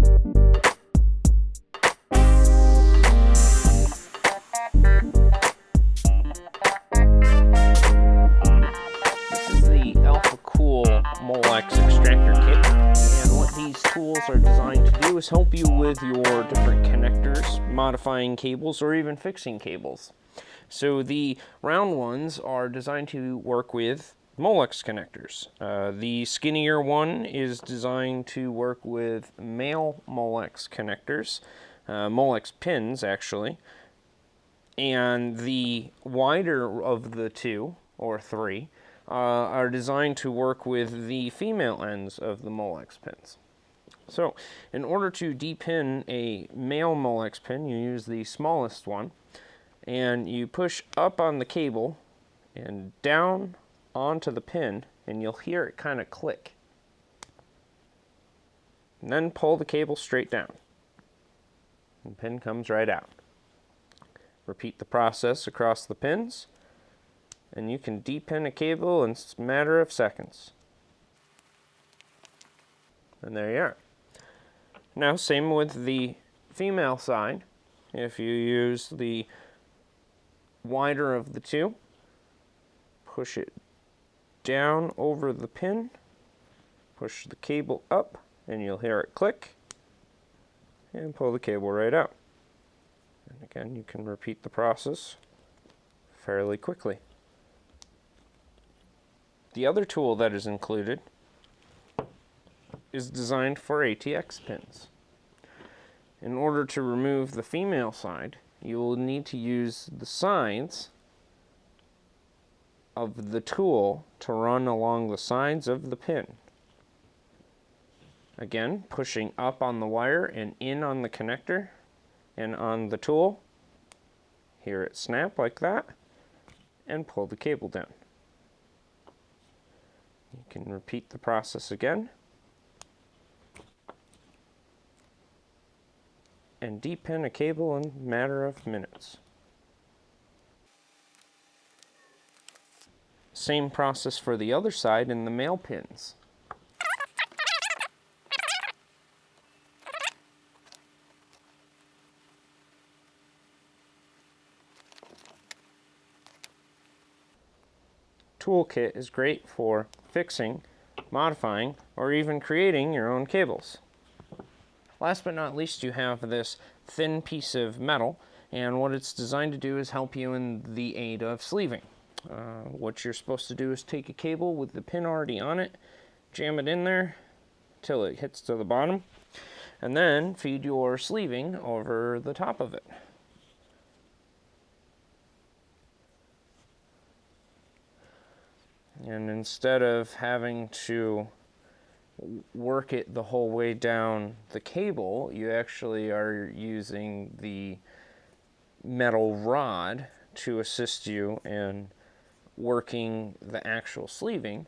This is the Alphacool Molex extractor kit, and what these tools are designed to do is help you with your different connectors, modifying cables, or even fixing cables. So the round ones are designed to work with Molex connectors. The skinnier one is designed to work with male Molex connectors, Molex pins actually, and the wider of the two, or three, are designed to work with the female ends of the Molex pins. So in order to depin a male Molex pin, you use the smallest one, and you push up on the cable and down onto the pin, and you'll hear it kind of click. And then pull the cable straight down. The pin comes right out. Repeat the process across the pins, and you can depin a cable in a matter of seconds. And there you are. Now, same with the female side. If you use the wider of the two, push it down over the pin, push the cable up, and you'll hear it click, and pull the cable right out. And again, you can repeat the process fairly quickly. The other tool that is included is designed for ATX pins. In order to remove the female side, you will need to use the sides of the tool to run along the sides of the pin. Again, pushing up on the wire and in on the connector and on the tool. Hear it snap like that, and pull the cable down. You can repeat the process again, and depin a cable in a matter of minutes. Same process for the other side in the male pins. Toolkit is great for fixing, modifying, or even creating your own cables. Last but not least, you have this thin piece of metal, and what it's designed to do is help you in the aid of sleeving. What you're supposed to do is take a cable with the pin already on it, jam it in there till it hits to the bottom, and then feed your sleeving over the top of it. And instead of having to work it the whole way down the cable, you actually are using the metal rod to assist you in working the actual sleeving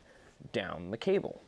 down the cable.